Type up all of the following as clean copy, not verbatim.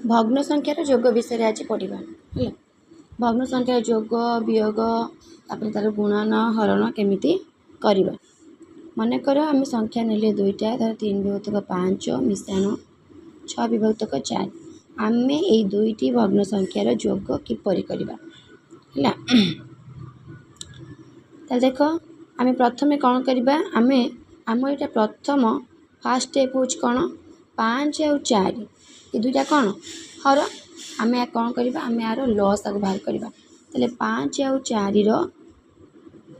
भग्न संख्यार जोग विषय आज पढ़ा है। भग्न संख्यार जोग वियोग तापर तार गुणन हरण केमिति करवा। मनकर आम संख्या नेले दुईटा धर 3 विभक्तक 5 मिश्रण 6 विभक्तक 4 आम ये दुईटी भग्न संख्यार जोग किपर करवा है। देख आम प्रथम कौन करवा आम आम यहाँ प्रथम फास्ट स्टेप हूँ कौन 5 और 4 ये दुईटा कौन हर आम कौन करवा आम यार लस आगु बाहर करवा। ताले 5 और 4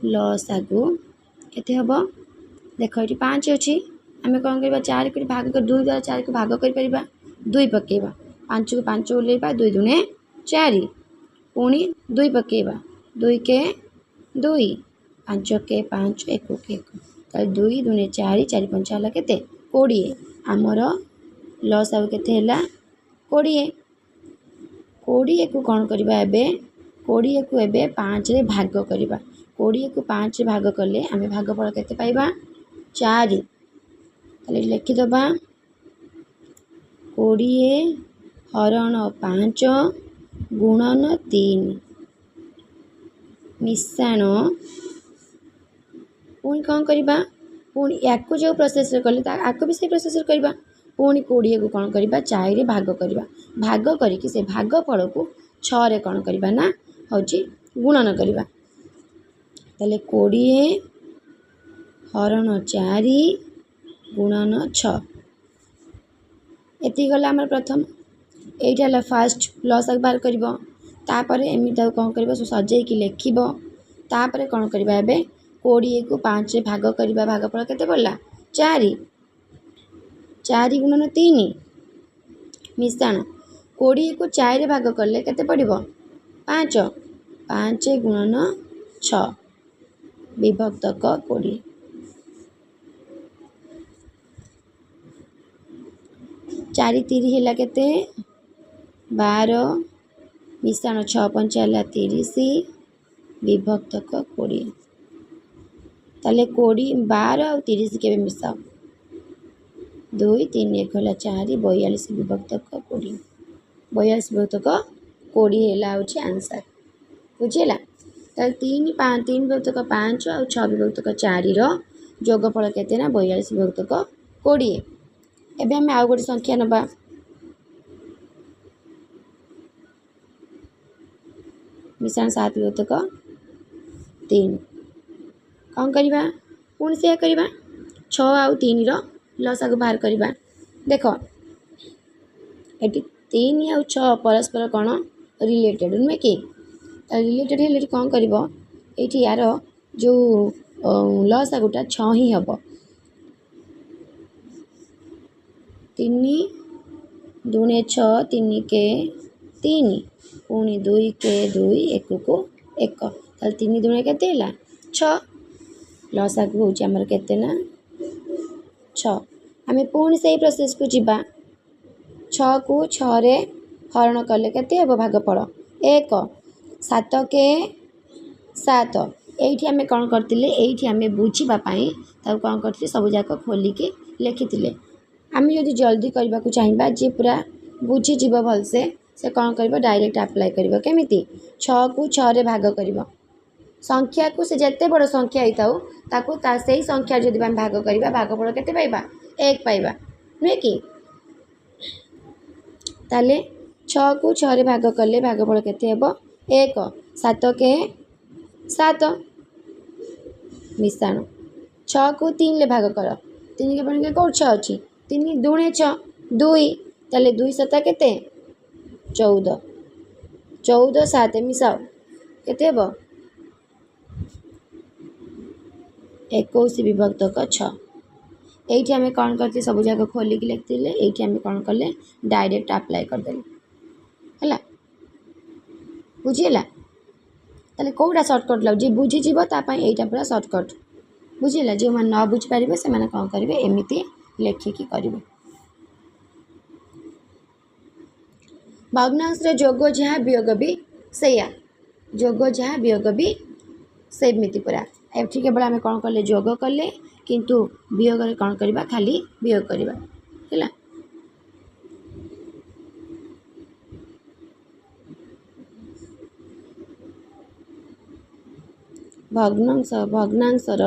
लस आगु केते हम देख ये 5 अच्छी आम कौन करवा 4 को भाग कर 2 द्वारा 4 को भाग कर 2 पकेबा 5 को 5 ओल्लेबा 2 दुने 4 पुणी 2 पकेबा 2 के 2 5 के 5 1 के 1 ताले 2 दुने 4 4 5 है केते 20 आमर लस आउ केते हैला 20 20 को कौन करवा एबे 20 को एबे 5 रे भाग करवा 20 को 5 रे भाग कले आम भागफल केते पाइबा 4 ताले लिखिदबा 20 हरण 5 गुणन 3 मिश्रण पुणी कौन करवा पुणी या जो प्रोसेस कले आपको भी से प्रोसेस करवा पुणी 20 को कौन करवा 4 रे भाग करवा भाग करके से भागफल को 6 रे कौन करवा ना हूँ गुणन करवा ताले 20 हरण 4 गुणन 6 एति गला आम प्रथम यहीटा फास्ट लस बाहर कर एमती कौन कर सजे लिखब तापर कौन करवा एबे 20 को 5 भाग करवा भागफल केते पड़ला 4 4 गुणन 3 मिश्रण 20 को 4 भाग कले केते पड़िबो 5 5 गुणन 6 विभक्तक 20 4 3 है केते 12 मिश्रण 6 5 है 30 विभक्तक 20 ताले 20 12 और 30 के मिसाओ 2 3 1 है 4 42 विभक्तक 20 42 विभक्तक 20 है आंसर बुझेगा। ताले 3 5 3 विभक्तक 5 और 6 विभक्तक 4 जोगफल केते ना 42 विभक्तक 20। एबे हम आउ गोटे संख्या नबा मिश्रण 7 विभक्तक 3 कौन करवा पुणी से करवा 6 आउ 3 लस आगु बाहर करवा देख ये 3 आउ 6 परस्पर कौन रिलेटेड नुहे कि रिलेटेड है कौन कर यार जो लस आगुटा 6 ही हम 3 दुने 6 3 के 3 पुणी 2 के 2 1 को 1 ताले 3 दुने केते 6 लस आगु हूँ आमर केते ना 6 आम पुणी से प्रोसेस को जीवा 6 को 6 रे हरण कले केते हे भागफल 1 7 के 7 ये आम कौन करते ये आम बुझापी कौन करते सब जाक खोलिकी लिखी आम जदि जल्दी करने को चाहिए जी पूरा बुझीज भलसे से कौन कर डायरेक्ट अप्लाई कर केमिति 6 को 6 रे भाग कर संख्या को से जिते बड़ संख्या होता से संख्या जब आम भाग करवा भागफल केते पाइबा 1 पाइबा नुहे कि ताले 6 को 6 रे भाग कले भागफल केते हेबो 1 7 के 7 मिश्रण 6 को 3 ले भाग कर 3 के बन के कौन 6 अच्छी 3 दुणे 6 2 ताले 2 7 केते 14 14 7 मिसाओ केते हेबो 21 विभक्तक 6 ये आम कौन करते सब जाक खोलिकी लिखते ये आम कौन कले डायरेक्ट अप्लाई करदे है बुझीला ताले कौटा सर्टकट लगे बुझीज यहाँ पूरा सर्टकट बुझीला जो मैंने न बुझीपारे से मैंने कौन करेंगे एमती लेखिकी करेंगे। भग्नांश जोग जहाँ वियोग भी सैया जोग जहाँ वियोग भी सेमती पूरा एठी केवल आम कौन कले जोग कले किंतु वियोग कौन करवा खाली वियोग करवा है। ଭଗ୍ନାଂଶର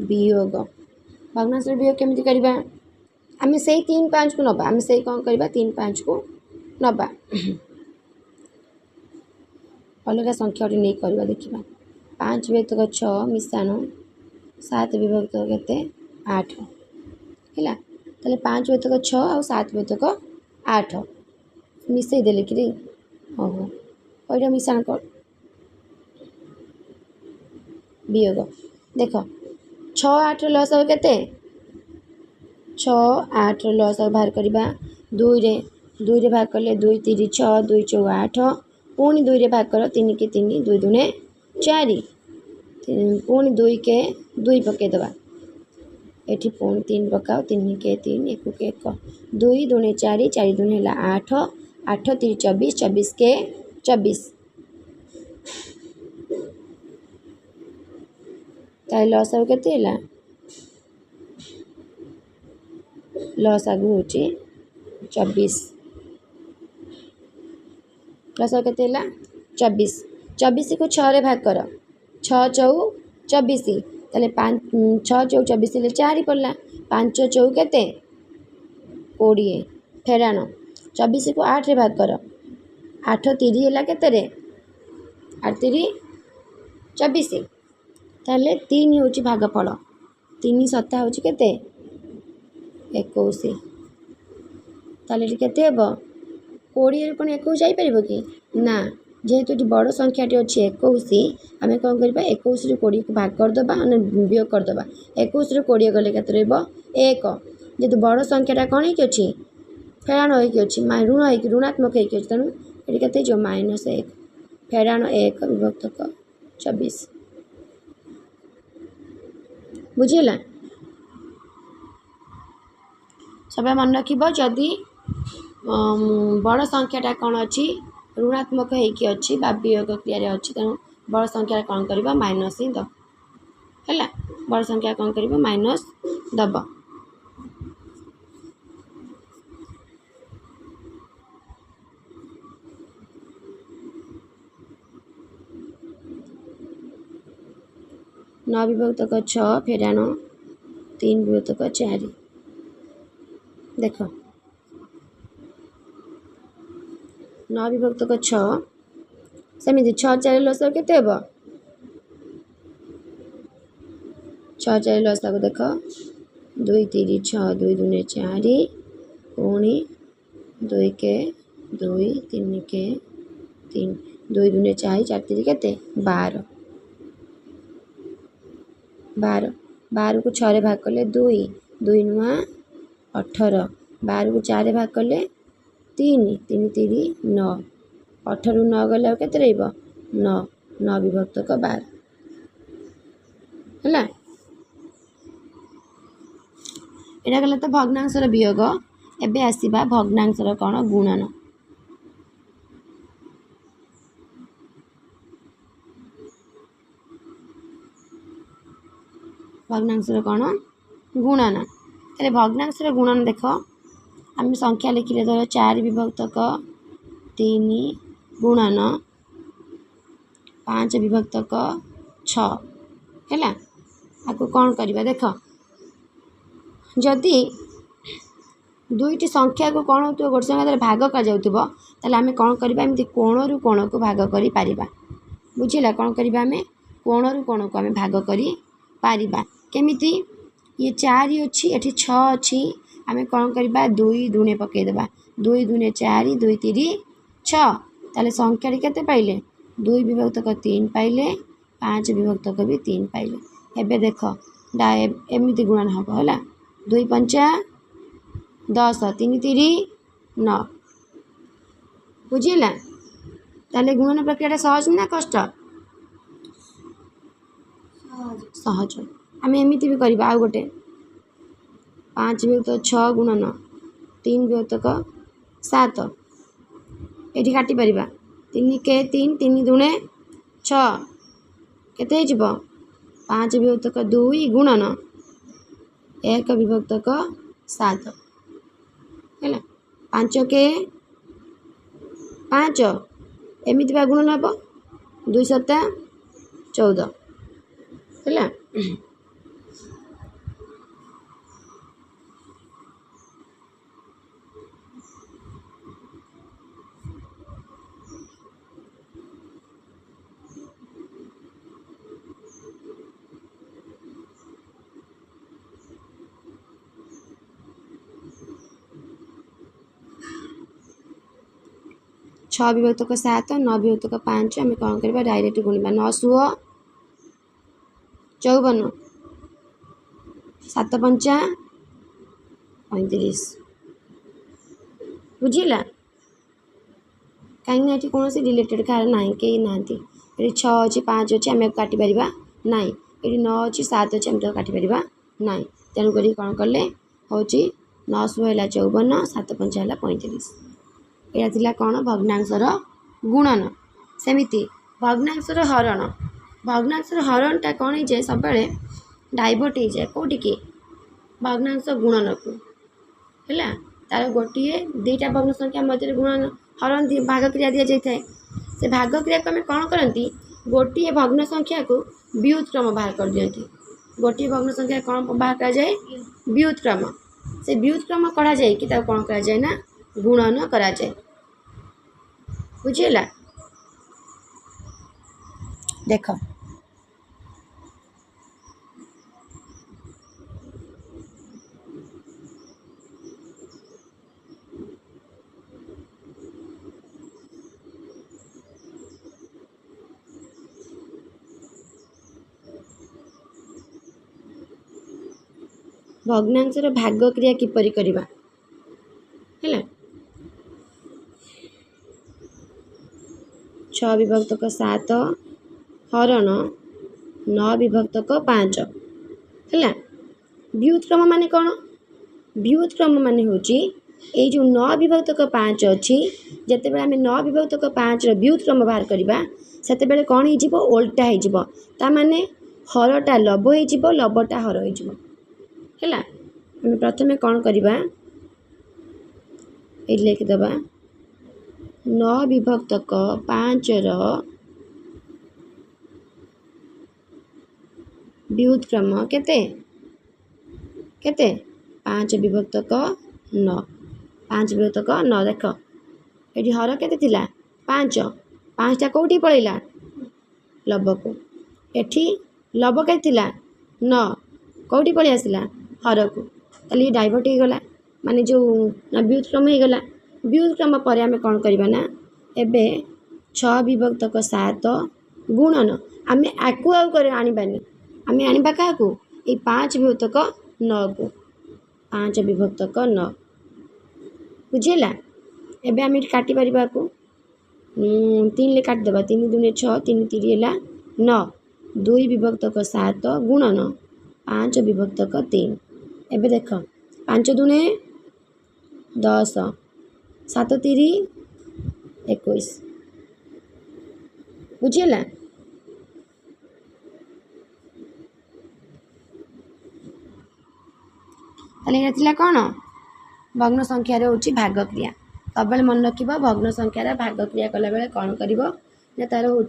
ବିୟୋଗ। ଭଗ୍ନାଂଶର ବିୟୋଗ କେମିତି କରିବା? ଆମେ ସେଇ 3 5 କୁ ନବା। ଆମେ ସେଇ କ'ଣ କରିବା 3 5 କୁ ନବା। ଅଲଗା ସଂଖ୍ୟା ଗୋଟେ ନେଇ କରିବା ଦେଖିବା। 5 ବିଭକ୍ତକ 6 ମିଶାଣ 7 ବିଭକ୍ତକ କେତେ 8 ହେଲା। ତାହେଲେ 5 ବିଭକ୍ତକ 6 ଆଉ 7 ବିଭକ୍ତକ 8 ମିଶେଇ ଦେଲେ କି ଓହୋ ଏଇଟା ମିଶାଣ କର ବିୟୋଗ। ଦେଖ 6 8 ର ଲସାଗୁ କେତେ? 6 8 ର ଲସାଗୁ ବାହାର କରିବା। 2 ରେ ଭାଗ କଲେ 2 3 6 2 4 8 ପୁଣି 2 ରେ ଭାଗ କର 3 କି 3 2 2 4 ପୁଣି 2 କେ 2 ପକେଇଦେବା। ଏଠି ପୁଣି 3 ପକାଅ 3 କେ 3 1 କୁ 1 2 2 4 4 2 ହେଲା 8 8 3 24 24 କେ 24 ତାହେଲେ ଲସାଗୁ କେତେ ହେଲା? ଲସାଗୁ ହେଉଛି 24। ଲସାଗୁ କେତେ ହେଲା? 24। 24 କୁ 6 ରେ ଭାଗ କର 6 4 24 ତାହେଲେ 6 4 24 ହେଲେ 4 ପଡ଼ିଲା। 5 4 କେତେ 20 ଫେରାଣ 24 କୁ 8 ରେ ଭାଗ କର 8 3 ହେଲା କେତେରେ 8 3 24 ତାହେଲେ 3 ହେଉଛି ଭାଗଫଳ 3 7 ହେଉଛି କେତେ 21। ତାହେଲେ ଏଠି କେତେ ହେବ 20ରେ କ'ଣ 21 ଯାଇପାରିବ କି ନା। ଯେହେତୁ ଏଠି ବଡ଼ ସଂଖ୍ୟାଟି ଅଛି 21 ଆମେ କ'ଣ କରିବା 21ରୁ 20କୁ ଭାଗ କରିଦେବା ମାନେ ବିୟୋଗ କରିଦେବା। 21ରୁ 20 ଗଲେ କେତେ ରହିବ 1। ଯେହେତୁ ବଡ଼ ସଂଖ୍ୟାଟା କ'ଣ ହେଇକି ଅଛି ଫେରାଣ ହେଇକି ଅଛି ଋଣ ହେଇକି ଋଣାତ୍ମକ ହେଇକି ଅଛି ତେଣୁ ଏଠି କେତେ ହେଇଯିବ -1 ଫେରାଣ 1 ବିଭକ୍ତକ 24 ବୁଝିଲା। ସବୁବେଳେ ମନେ ରଖିବ ଯଦି ବଡ଼ ସଂଖ୍ୟାଟା କ'ଣ ଅଛି ଋଣାତ୍ମକ ହେଇକି ଅଛି ବା ବିୟୋଗ କ୍ରିୟାରେ ଅଛି ତେଣୁ ବଡ଼ ସଂଖ୍ୟା କ'ଣ କରିବ ମାଇନସ୍ ହିଁ ଦେବ ହେଲା। ବଡ଼ ସଂଖ୍ୟା କ'ଣ କରିବ ମାଇନସ୍ ଦେବ। नौ विभक्तक 6 फेराण 3 विभक्तक 4 देख 9 विभक्तक 6 सेमती 6 4 लसागु केते हेबो 6 4 लसागु देख 2 3 6 2 2 4 पुणी 2 के 2 3 के 3 2 2 4 4 3 केते 12 12 12 को 6 रे भाग कले 2 2 नुआ 18 12 को 4 रे भाग कले 3 3 3 9 18 रु 9 गले केते रहइबो 9 9 विभक्तक 12 हैला। एटा गला तो भग्नांशर वियोग। एबे आसीबा भग्नांशर कोन गुणन। भग्नांशर कोन गुणन तेरे भग्नांशर गुणन देख आम संख्या लिखिले धर 4 विभक्तक 3 गुणन 5 विभक्तक 6 हैला। आको कौन करिबा देख जदि दुईटी संख्या को कौन हो गोटे संख्या भाग कर जाउथबो ताले आमे कौन करिबा एमती कोण रु कोण को भाग करि पारिबा बुझिला। कौन करिबा आमे कोण रु कोण को आमे भाग करि पारिबा केमिति ये 4 अछि एठी 6 अछि आमे कौन करिबा 2 दुने पके देबा 2 दुने 4 2 3 6 ताले संख्या रे केते पाइले 2 विभक्तक 3 पाइले 5 विभक्तक भी 3 पाइले। एबे देख डा एमिति गुणन हबो होला 2 5 10 3 3 9 बुझिला। ताले गुणन प्रक्रिया सहज ना कष्ट सहज आमे एमिति भी करबा। आ गोटे 5 विभक्तक 6 गुणन 3 विभक्तक 7 एठी काटी परिबा 3 के 3 3 दुने 6 केते हिजबो 5 विभक्तक 2 गुणन 1 विभक्तक 7 हैला 5 के 5 एमती बा गुणन हम 2 7 14 है। 6 विभक्तक 7 9 विभक्तक 5 आम कौन करवा डायरेक्ट गुणवा 9 16 54 7 5 35 बुझिला कहीं ये कौन रिलेटेड कार ना कहीं ना ये 6 अच्छी 5 अच्छी आम काटी पार ना ये 9 अच्छी 7 अच्छी आम काटी पार ना तेणुक कौन कले हूँ 9 16 54 7 5 है 35 यहाँ थिला कौन भग्नांशर गुणन सेमिति भग्नांशर हरणटा कौन हो सब डाइवर्ट हो जाए कौटी की भग्नांश गुणन को है तार गोटे दुईटा भग्न संख्या मध्य गुणन हरण भाग क्रिया दि जाए से भाग क्रिया को आम कौन करती गोटे भग्न संख्या को व्युत्क्रम बाहर कर दियंती गोटे भग्न संख्या कौन बाहर कर जाए व्युत्क्रम से व्युत्क्रम करा जाए कि कौन करा जाए ना गुणन करा जाए बुझीला देख भग्नांशर भाग क्रिया किपरि करबा है 6 विभक्तक 7 हरण 9 विभक्तक 5 है व्युत्क्रम माने कौन व्युत्क्रम माने हूँ ये जो 9 विभक्तक 5 अच्छी जिते बड़े आम 9 विभक्तक 5 व्युत्क्रम बाहर करवा से कौन हो ओल्टा हो माने हरटा लभ हो लभटा हर हो है प्रथम कौन करवा ये लिखिदबा 9 विभक्तक 5 व्युत्क्रम केते केते 5 विभक्तक 9 5 विभक्तक 9 देख ये हर केते थिला 5 5टा कौटी पड़ेगा लभ को एठी लभ के थिला 9 कौटी पड़े आसला हर को ताली डाइवर्ट हो गला माने जो व्युत्क्रम हो गला व्युत्क्रम पर आम कौन करवा ना एबे 6 विभक्तक 7 गुणन आम आकु आनिबानी आम आनिबा क्या 5 विभक्तक 9 को 5 विभक्तक 9 बुझेला एबे आम काटी पारिबा को 3 ले काटिदेबा 3 दूने 6 3 3 है 9 2 विभक्तक 7 गुणन 5 विभक्तक 3 एबे देख 5 दूने 10 7 3 21 बुझेला ताले कौन भग्न संख्यार हूँ भाग क्रिया सब मन रखिब भग्न संख्यार भाग क्रिया कला बेले कौन कर तार हूँ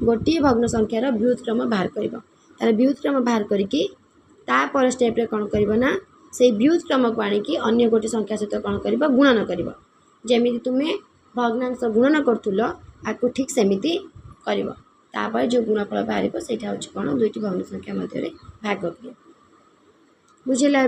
गोटे भग्न संख्यार व्युत्क्रम बाहर कर तार व्युत्क्रम बाहर करके तापर स्टेप्रे कौन करना से व्युत्क्रम को आणिकी अन्य गोटे संख्या सहित कौन कर गुणन कर जमी तुम्हें भग्नांश गुणन करूल आपको ठीक सेमिति कर जो गुणफल बाहर से कौन दुईटी भग्न संख्या मध्य भाग क्रिया बुझेला।